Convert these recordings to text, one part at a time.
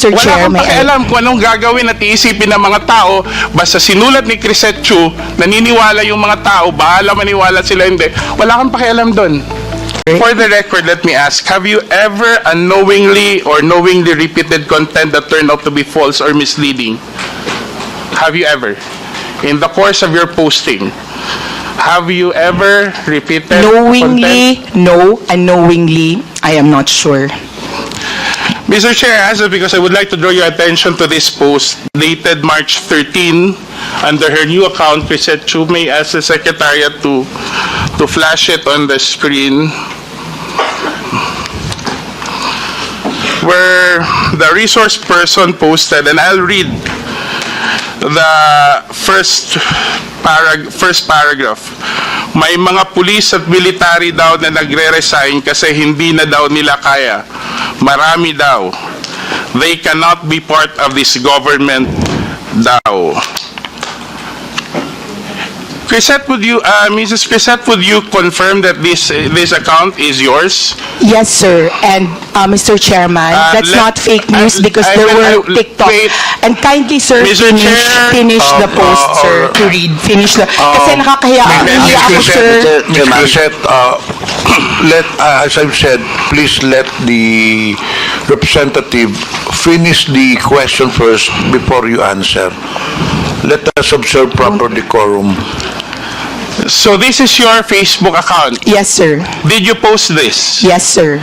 Sir Wala Chair, kang may I... pakialam kung anong gagawin at iisipin ng mga tao. Basta sinulat ni Krizette, naniniwala yung mga tao, bahala maniwala sila hindi. Wala kang pakialam doon. For the record, let me ask, have you ever unknowingly or knowingly repeated content that turned out to be false or misleading? Have you ever? In the course of your posting, have you ever repeated Knowingly, content? no. Unknowingly, I am not sure. Mr. Chair, I ask that because I would like to draw your attention to this post dated March 13 under her new account. Krizette, may ask the Secretariat to flash it on the screen, where the resource person posted, and I'll read the first paragraph. May mga pulis at military daw na nagre-resign kasi hindi na daw nila kaya. Marami daw. They cannot be part of this government daw. Krizette, Mrs. Krizette, would you confirm that this account is yours? Yes, sir. And Mr. Chairman, that's not fake news because there were TikTok. Wait. And kindly, sir, Mr. Chair, finish the post, sir, to read. Finish the... Kasi nakakahiya ako, sir. Ms. Krizette, as I've said, please let the representative finish the question first before you answer. Let us observe proper decorum. So this is your Facebook account. Yes, sir. Did you post this? Yes, sir.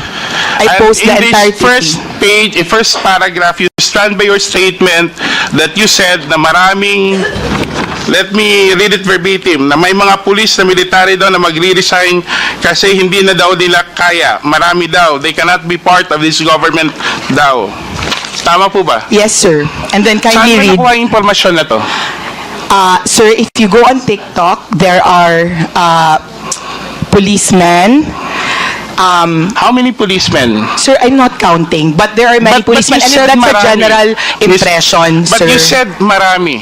I post the in entire this first page, first paragraph, you stand by your statement that you said na maraming, let me read it verbatim, na may mga pulis na military daw na magre-resign kasi hindi na daw nila kaya. Marami daw. They cannot be part of this government daw. Tama po ba? Yes, sir. And then Saan kindly mo read... nakuha yung impormasyon na to? Sir, if you go on TikTok, there are policemen. How many policemen? Sir, I'm not counting, but there are many But you policemen, and said that's a marami. general impression, But sir. you said marami.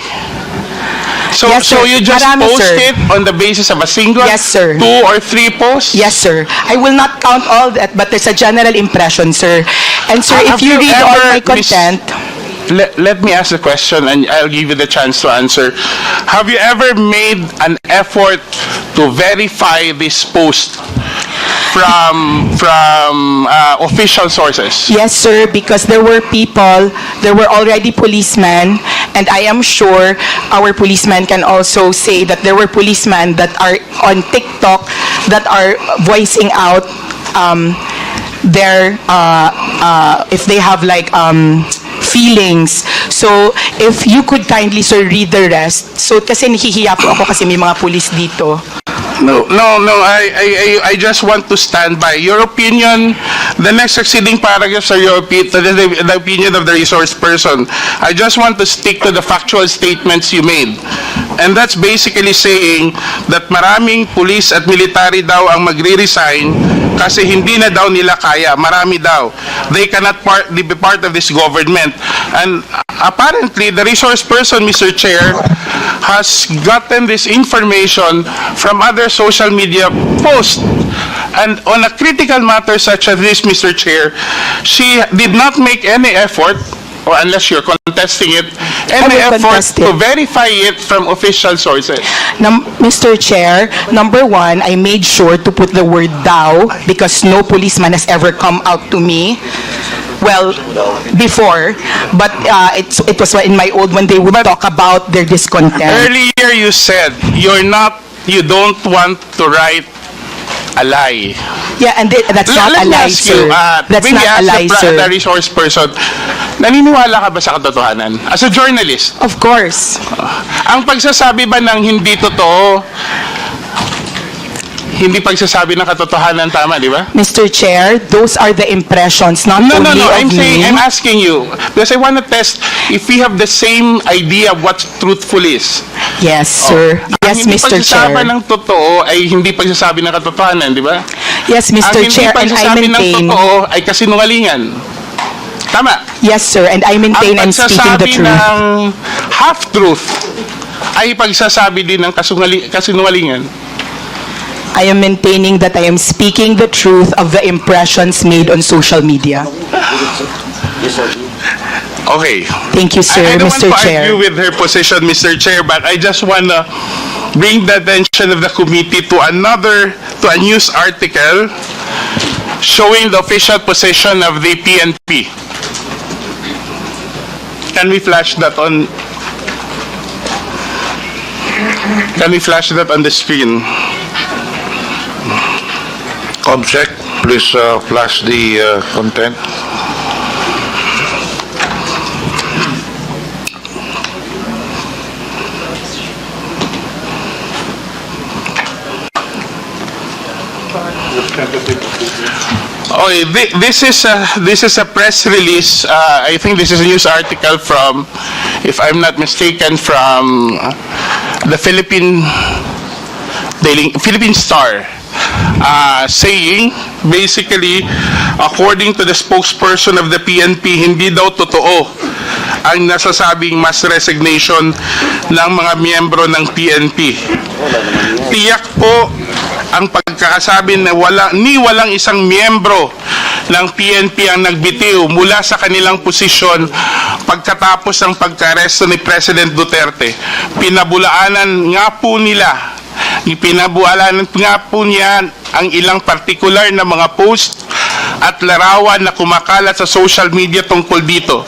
So, Yes, so sir. you just Marami, post sir. it on the basis of a single, Yes, sir. 2 or 3 posts? Yes, sir. I will not count all that, but there's a general impression, sir. And sir, Have if you you read all ever my content... Let me ask the question and I'll give you the chance to answer. Have you ever made an effort to verify this post from official sources? Yes, sir, because there were already policemen, and I am sure our policemen can also say that there were policemen that are on TikTok that are voicing out their, if they have like, feelings. So, if you could kindly, sir, read the rest. So, kasi nahihiya po ako kasi may mga pulis dito. No. I just want to stand by your opinion. The next succeeding paragraphs are your the opinion of the resource person. I just want to stick to the factual statements you made. And that's basically saying that maraming police at military daw ang magre-resign kasi hindi na daw nila kaya. Marami daw. They cannot be part of this government. And apparently, the resource person, Mr. Chair, has gotten this information from other social media posts. And on a critical matter such as this, Mr. Chair, she did not make any effort, or unless you're contesting it, any effort to verify it from official sources. Mr. Chair, number one, I made sure to put the word "thou" because no policeman has ever come out to me. Well, before, but it was in my old when they would talk about their discontent. Earlier you said you don't want to write a lie. Yeah, and that's not a lie, sir. That's not a lie, sir. The resource person, naniniwala ka ba sa katotohanan? As a journalist? Of course. Ang pagsasabi ba ng hindi totoo, hindi pagsasabi ng katotohanan, tama, di ba? Mr. Chair, those are the impressions, not only of me. I'm asking you, because I want to test if we have the same idea of what truthful is. Yes, sir. Yes, Mr. Chair. Ang hindi pagsasabi ng totoo ay hindi pagsasabi ng katotohanan, di ba? Yes, Mr. Chair, and I Ang hindi pagsasabi ng maintain... totoo ay kasinungalingan. Tama. Yes, sir, and I maintain I'm speaking the truth. Ang pagsasabi ng half-truth ay pagsasabi din ng kasinungalingan. I am maintaining that I am speaking the truth of the impressions made on social media. Okay. Thank you, sir, I don't Mr. want to Chair. argue with her position, Mr. Chair, but I just want to bring the attention of the committee to a news article showing the official position of the PNP. Can we flash that on? Can we flash that on the screen? Comsec, please flash the content. Okay, this is a press release. I think this is a news article from, if I'm not mistaken, from the Philippine Star, saying basically, according to the spokesperson of the PNP, hindi daw totoo ang nasasabing mass resignation ng mga miyembro ng PNP. Tiyak po ang pagkakasabi na walang isang miyembro ng PNP ang nagbitiw mula sa kanilang posisyon pagkatapos ng pagka-aresto ni President Duterte. Pinabulaanan nga po niya ang ilang partikular na mga post at larawan na kumakalat sa social media tungkol dito.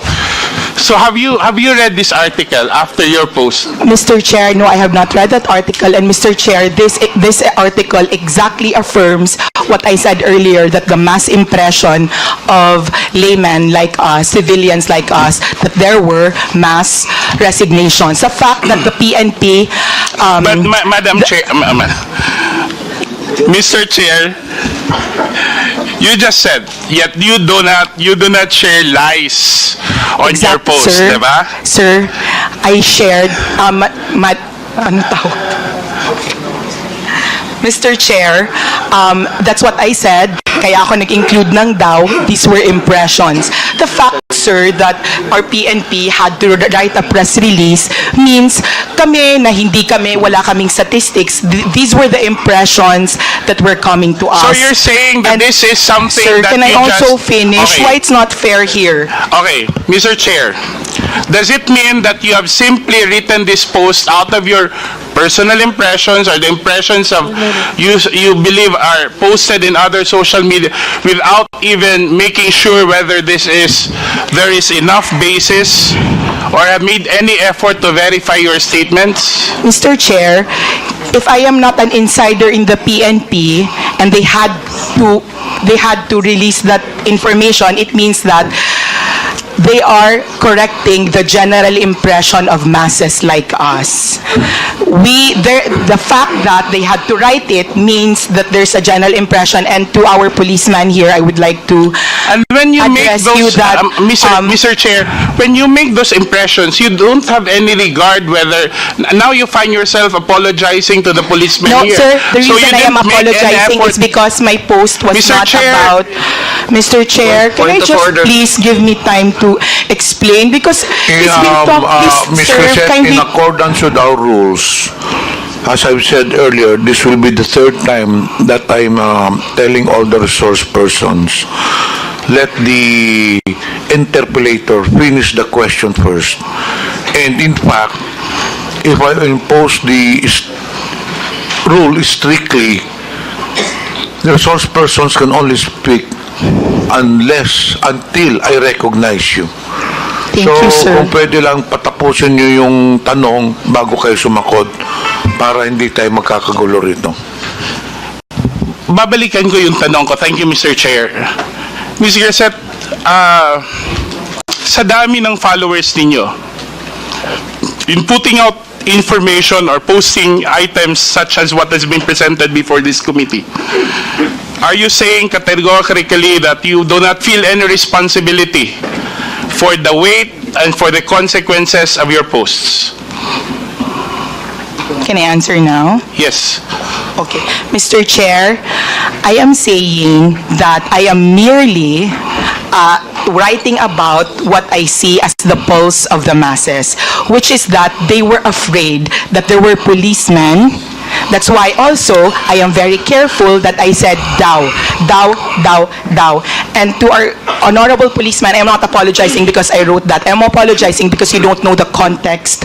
So have you read this article after your post? Mr. Chair, no, I have not read that article. And Mr. Chair, this article exactly affirms what I said earlier, that the mass impression of laymen like us, civilians like us, that there were mass resignations. The fact that the PNP... But Madam Chair, Mr. Chair, you just said, yet you do not share lies on your post, sir, diba? Sir, I shared, ano tawag? Mr. Chair, that's what I said. Kaya ako nag-include ng daw, these were impressions. The fact, sir, that our PNP had to write a press release means kami na wala kaming statistics. These were the impressions that were coming to us. So you're saying that this is something sir, that can I you also just... finish? Okay. Why it's not fair here? Okay, Mr. Chair, does it mean that you have simply written this post out of your personal impressions or the impressions of you believe are posted in other social media without even making sure whether there is enough basis or have made any effort to verify your statements? Mr. Chair, if I am not an insider in the PNP and they had to release that information, it means that they are correcting the general impression of masses like us. The fact that they had to write it means that there's a general impression, and to our policeman here, I would like to and when you make address those, you that, Mr. Chair, when you make those impressions, you don't have any regard whether now you find yourself apologizing to the policeman no, here. sir, the So reason you I am didn't make any apologizing effort. is because my post was Mr. not Chair. about... Mr. Chair, can I Point of just order. please give me time to explain? Because it's been talked, Ms. sir, Krizette, kindly... in accordance with our rules, as I've said earlier, this will be the third time that I'm telling all the resource persons, let the interpellator finish the question first. And in fact, if I impose the rule strictly, the resource persons can only speak until I recognize you. Thank you, sir. Kung pwede lang patapusin nyo yung tanong bago kayo sumakot para hindi tayo magkakagulo rito. Babalikan ko yung tanong ko. Thank you, Mr. Chair. Ms. Krizette, sa dami ng followers ninyo, in putting out information or posting items such as what has been presented before this committee, are you saying categorically that you do not feel any responsibility for the weight and for the consequences of your posts? Can I answer now? Yes. Okay. Mr. Chair, I am saying that I am merely writing about what I see as the pulse of the masses, which is that they were afraid that there were policemen That's why also I am very careful that I said daw, daw, daw, daw. And to our honorable policeman, I'm not apologizing because I wrote that. I'm apologizing because you don't know the context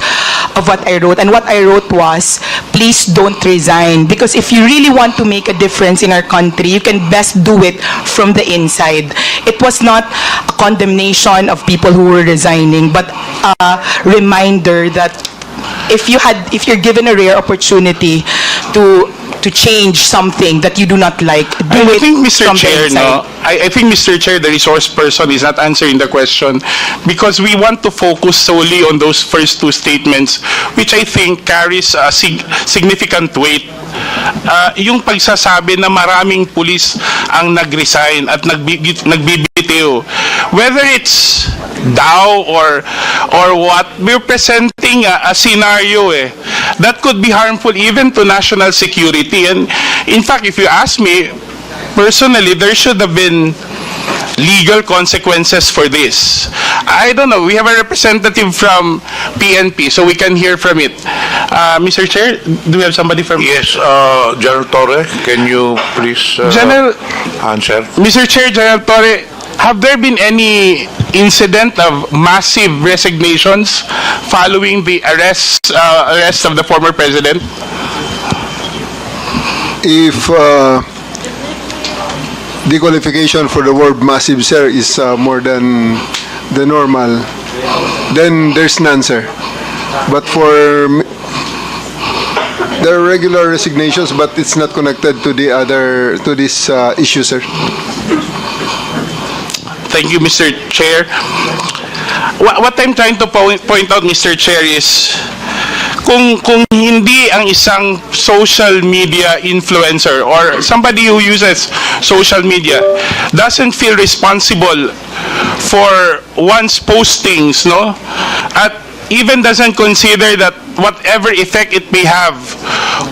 of what I wrote. And what I wrote was, please don't resign. Because if you really want to make a difference in our country, you can best do it from the inside. It was not a condemnation of people who were resigning, but a reminder that if you're given a rare opportunity to change something that you do not like, do I it think, Mr. from the Chair, inside. I think, Mr. Chair, the resource person is not answering the question because we want to focus solely on those first two statements, which I think carries a significant weight. Yung pagsasabi na maraming pulis ang nag-resign at nagbibitiw, whether it's daw or what, we're presenting a scenario that could be harmful even to national security. And in fact, if you ask me, personally, there should have been legal consequences for this. I don't know. We have a representative from PNP, so we can hear from it. Mr. Chair, do we have somebody from... Yes, General Torre, can you please answer? Mr. Chair, General Torre, have there been any incident of massive resignations following the arrest of the former president? If the qualification for the word massive, sir, is more than the normal, then there's none, sir. But for there are regular resignations, but it's not connected to this issue, sir. Thank you, Mr. Chair. What I'm trying to point out, Mr. Chair, is kung hindi ang isang social media influencer or somebody who uses social media doesn't feel responsible for one's postings, no? At even doesn't consider that whatever effect it may have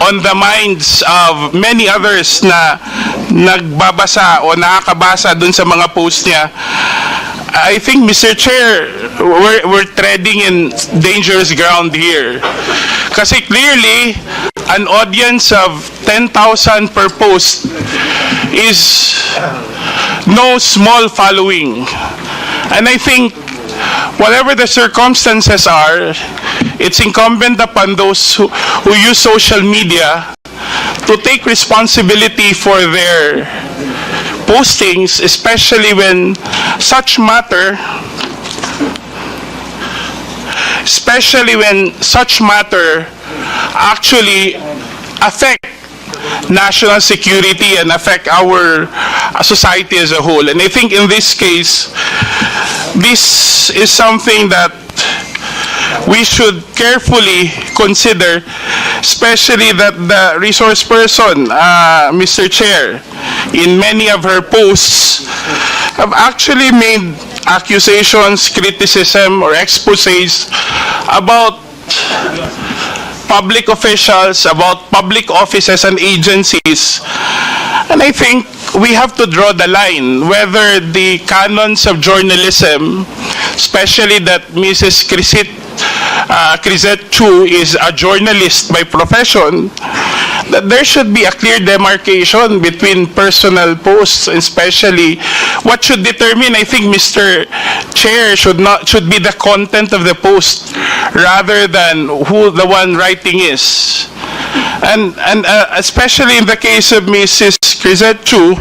on the minds of many others na nagbabasa o nakakabasa dun sa mga post niya, I think, Mr. Chair, we're treading in dangerous ground here. Kasi clearly, an audience of 10,000 per post is no small following. And I think, whatever the circumstances are, it's incumbent upon those who use social media to take responsibility for their postings, especially when such matter actually affect national security and affect our society as a whole. And I think in this case, this is something that we should carefully consider, especially that the resource person, Mr. Chair, in many of her posts have actually made accusations, criticism, or exposés about public officials, about public offices and agencies. And I think we have to draw the line whether the canons of journalism, especially that Mrs. Krizette Chu is a journalist by profession, that there should be a clear demarcation between personal posts, especially what should determine, I think, Mr. Chair, should be the content of the post rather than who the one writing is. And especially in the case of Mrs. Krizette Chu,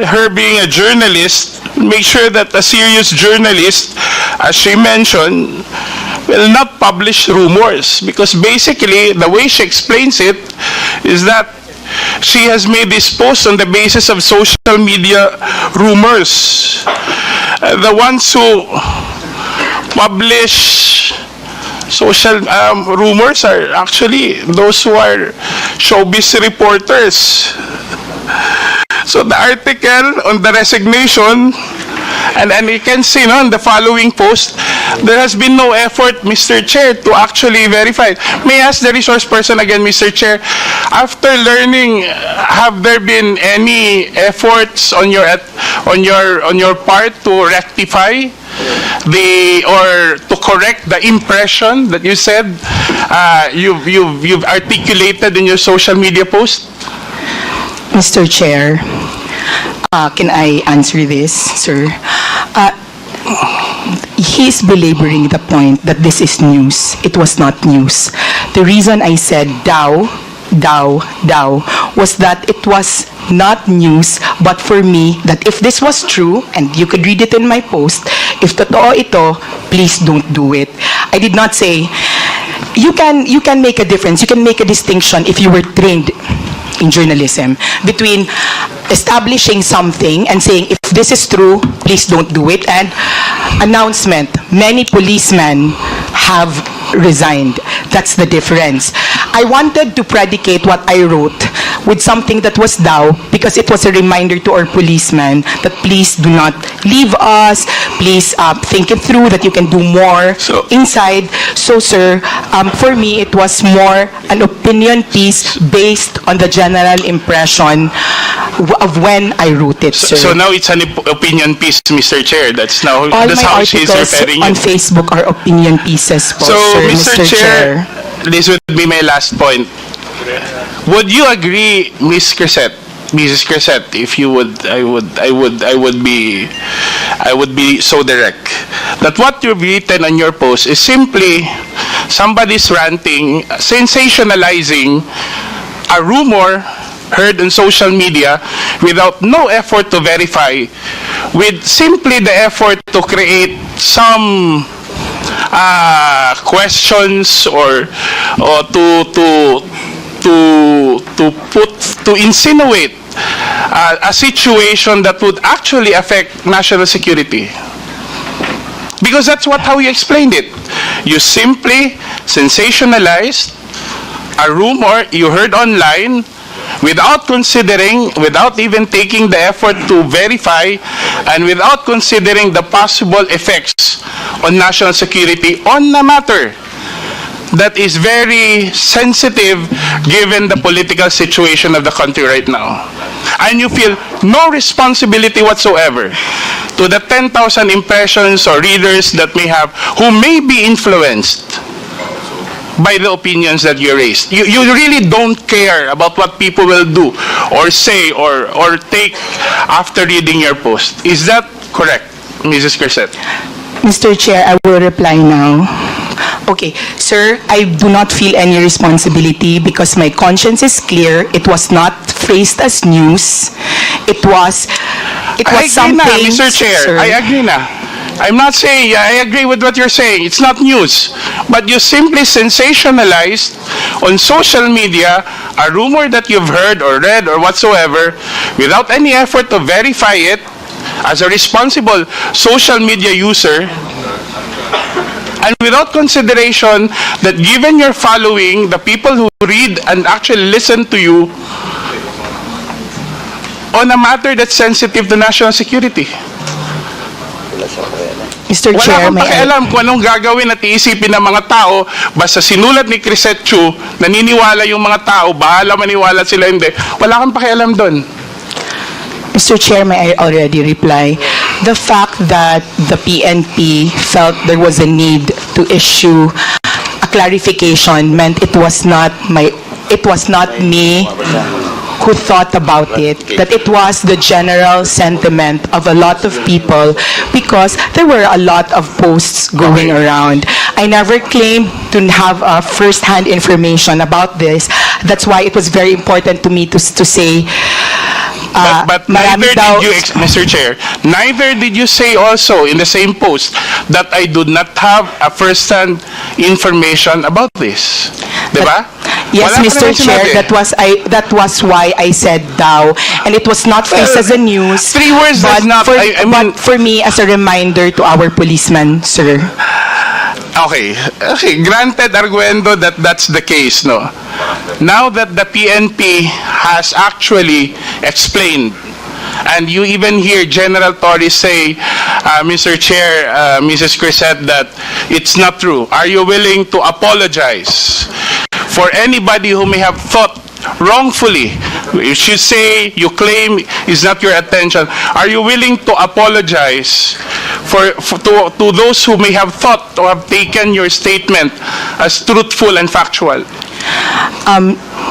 her being a journalist, make sure that a serious journalist, as she mentioned, will not publish rumors, because basically the way she explains it is that she has made this post on the basis of social media rumors. The ones who publish social rumors are actually those who are showbiz reporters. So the article on the resignation, and you can see in the following post, there has been no effort, Mr. Chair, to actually verify. May I ask the resource person again, Mr. Chair, after learning, have there been any efforts on your part to rectify or to correct the impression that you said you've articulated in your social media post? Mr. Chair, can I answer this, sir? He's belaboring the point that this is news. It was not news. The reason I said daw was that it was not news, but for me, that if this was true, and you could read it in my post, if totoo ito, please don't do it. I did not say, you can make a difference, you can make a distinction if you were trained in journalism between establishing something and saying, if this is true, please don't do it, and announcement, many policemen have resigned. That's the difference. I wanted to predicate what I wrote with something that was daw because it was a reminder to our policemen that please do not leave us, please think it through, that you can do more inside. So sir, for me it was more an opinion piece based on the general impression of when I wrote it, sir. So now it's an opinion piece, Mr. Chair. That's All that's my how she's articles referring on you. Facebook are opinion pieces po, So, sir, Mr. Chair, this would be my last point. Would you agree, Mrs. Krizette, if you would, I would be so direct that what you've written on your post is simply somebody's ranting, sensationalizing a rumor heard on social media without no effort to verify, with simply the effort to create some questions or to insinuate a situation that would actually affect national security. Because that's how you explained it. You simply sensationalized a rumor you heard online without considering, without even taking the effort to verify, and without considering the possible effects on national security on a matter that is very sensitive given the political situation of the country right now. And you feel no responsibility whatsoever to the 10,000 impressions or readers that who may be influenced by the opinions that you raised. You really don't care about what people will do or say or take after reading your post. Is that correct, Mrs. Krizette? Mr. Chair, I will reply now. Okay, sir, I do not feel any responsibility because my conscience is clear. It was not phrased as news. It was something. I agree na, Mr. Chair. Sir. I agree na. I'm not saying, I agree with what you're saying. It's not news. But you simply sensationalized on social media a rumor that you've heard or read or whatsoever without any effort to verify it as a responsible social media user, and without consideration that given your following, the people who read and actually listen to you on a matter that's sensitive to national security. Mr. Wala Chair, kang may I... pakialam kung anong gagawin at iisipin ng mga tao, basta sinulat ni Krizette Chu, naniniwala yung mga tao, bahala maniwala sila hindi. Wala kang pakialam doon. Mr. Chair, may I already reply? The fact that the PNP felt there was a need to issue a clarification meant it was not me who thought about it, that it was the general sentiment of a lot of people because there were a lot of posts going around. I never claimed to have first-hand information about this. That's why it was very important to me to say But neither did you, Mr. Chair, neither did you say also in the same post that I do not have a first-hand information about this. Diba? Yes, Wala ka Mr. naman Chair, sinabi. that was why I said daw, and it was not phrased as a news. 3 words but does not. but for me as a reminder to our policemen, sir. Okay, granted arguendo that that's the case, no? Now that the PNP has actually explained, and you even hear General Torres say, Mr. Chair, Mrs. Krizette, that it's not true. Are you willing to apologize for anybody who may have thought wrongfully? You should say, you claim is not your attention. Are you willing to apologize to those who may have thought or have taken your statement as truthful and factual?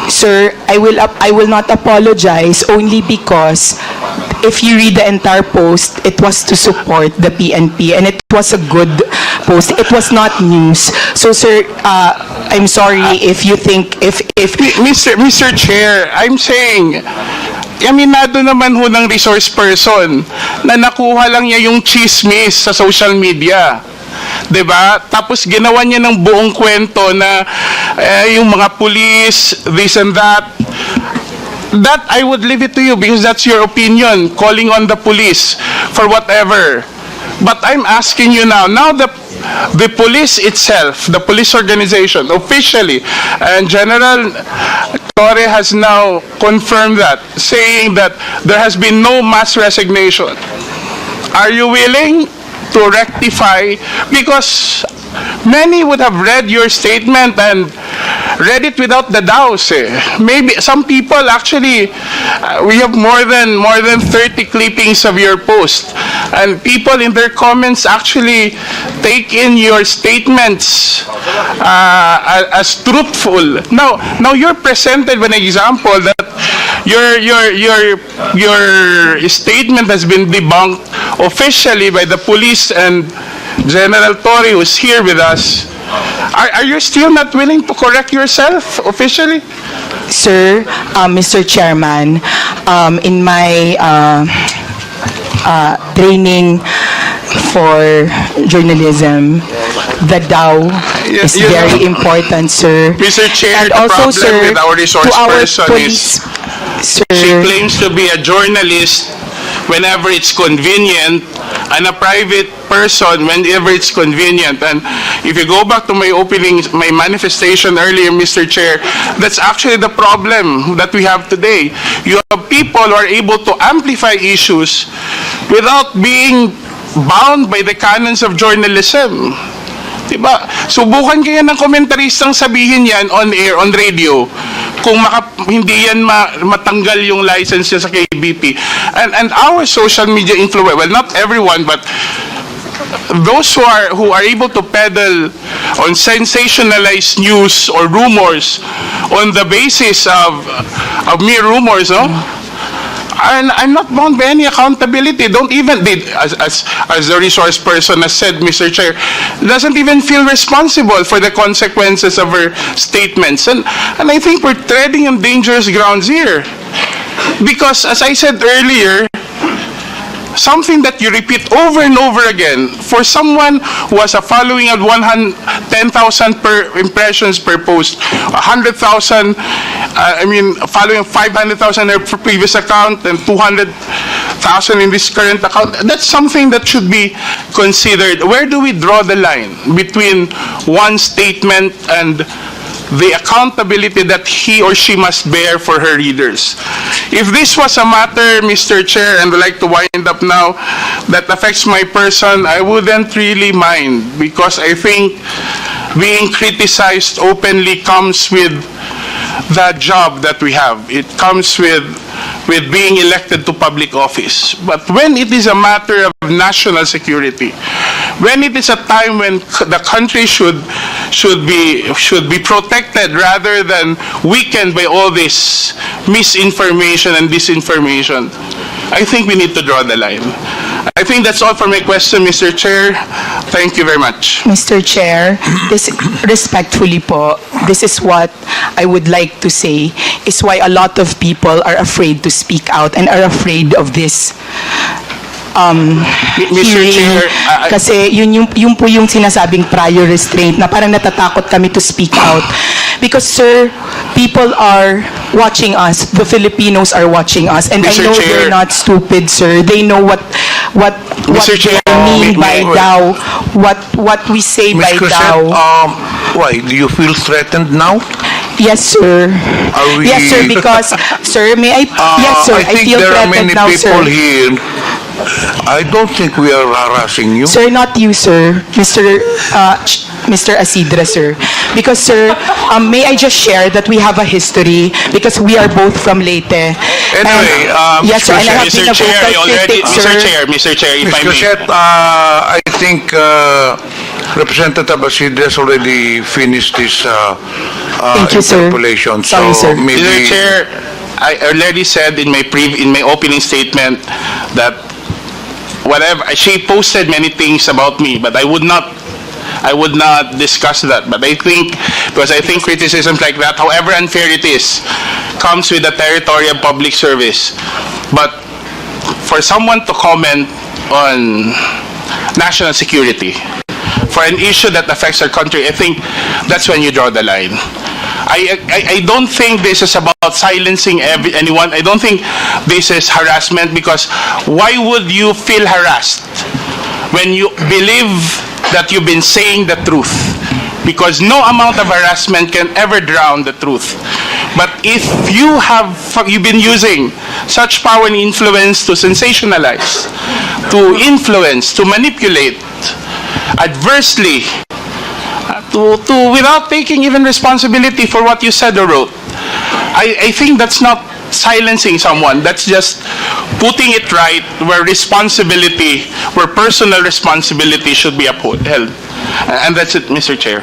Sir, I will not apologize only because if you read the entire post, it was to support the PNP and it was a good post. It was not news. So, sir, I'm sorry if you think if Mr. Chair, I'm saying, aminado naman ho ng resource person na nakuha lang niya yung chismis sa social media. 'Di ba? Tapos ginawa niya ng buong kwento na yung mga police, this and that. That I would leave it to you because that's your opinion, calling on the police for whatever. But I'm asking you now the police itself, the police organization, officially, and General Torre has now confirmed that, saying that there has been no mass resignation. Are you willing to rectify? Because many would have read your statement and read it without the doubts. Maybe some people actually, we have more than 30 clippings of your post, and people in their comments actually take in your statements as truthful. Now you're presented with an example that your statement has been debunked officially by the police and General Torre, who's here with us. Are you still not willing to correct yourself officially? Sir, Mr. Chairman, in my training for journalism, the DAO is very important, sir. Mr. Chair, And the also, problem sir, with our resource to our person police, is she sir, claims to be a journalist whenever it's convenient, and a private person whenever it's convenient. And if you go back to my manifestation earlier, Mr. Chair, that's actually the problem that we have today. You have people who are able to amplify issues without being bound by the canons of journalism. Diba? Subukan kaya ng komentaristang sabihin yan on air, on radio, kung hindi yan matanggal yung license niya sa KBP. And our social media influence, well, not everyone, but those who are able to peddle on sensationalized news or rumors on the basis of mere rumors, no? And I'm not bound by any accountability. Don't even, as the resource person has said, Mr. Chair, doesn't even feel responsible for the consequences of her statements. And I think we're treading on dangerous grounds here. Because, as I said earlier, something that you repeat over and over again, for someone who has a following of 10,000 per impressions per post, 100,000, following 500,000 in her previous account and 200,000 in this current account, that's something that should be considered. Where do we draw the line between one statement and the accountability that he or she must bear for her readers? If this was a matter, Mr. Chair, and I'd like to wind up now, that affects my person, I wouldn't really mind, because I think being criticized openly comes with the job that we have. It comes with being elected to public office. But when it is a matter of national security, when it is a time when the country should be protected rather than weakened by all this misinformation and disinformation, I think we need to draw the line. I think that's all for my question, Mr. Chair. Thank you very much. Mr. Chair, respectfully po, this is what I would like to say, is why a lot of people are afraid to speak out and are afraid of this Mr. Chair, kasi yun po yung sinasabing prior restraint na parang natatakot kami to speak out. Because, sir, people are watching us. The Filipinos are watching us. And Mr. I know Chair, they're not stupid, sir. They know what Mr. Chair, we mean by wait. DAO, what we say by Ms. DAO. Krizette, why? Do you feel threatened now? Yes, sir. Are we- Yes, sir, because, sir, may I, yes, sir, I think feel there are threatened many now, people sir. here. I don't think we are harassing you. Sir, not you, sir. Mr. Asidra, sir. Because, sir, may I just share that we have a history because we are both from Leyte. Anyway, Yes, sir, and I have Mr. been a Chair, I vocal already, critic, sir. Mr. Chair, if Ms. I may. Krizette, I think Representative Basid has already finished his Thank you, sir. interpolation. Sorry, so sir. maybe Mr. Chair, I already said in my opening statement that whatever she posted many things about me, but I would not discuss that. But I think, because I think criticisms like that, however unfair it is, comes with the territory of public service. But for someone to comment on national security, for an issue that affects our country, I think that's when you draw the line. I don't think this is about silencing anyone. I don't think this is harassment, because why would you feel harassed when you believe that you've been saying the truth? Because no amount of harassment can ever drown the truth. But if you've been using such power and influence to sensationalize, to influence, to manipulate adversely, without taking even responsibility for what you said or wrote, I think that's not silencing someone. That's just putting it right where personal responsibility should be upheld. And that's it, Mr. Chair.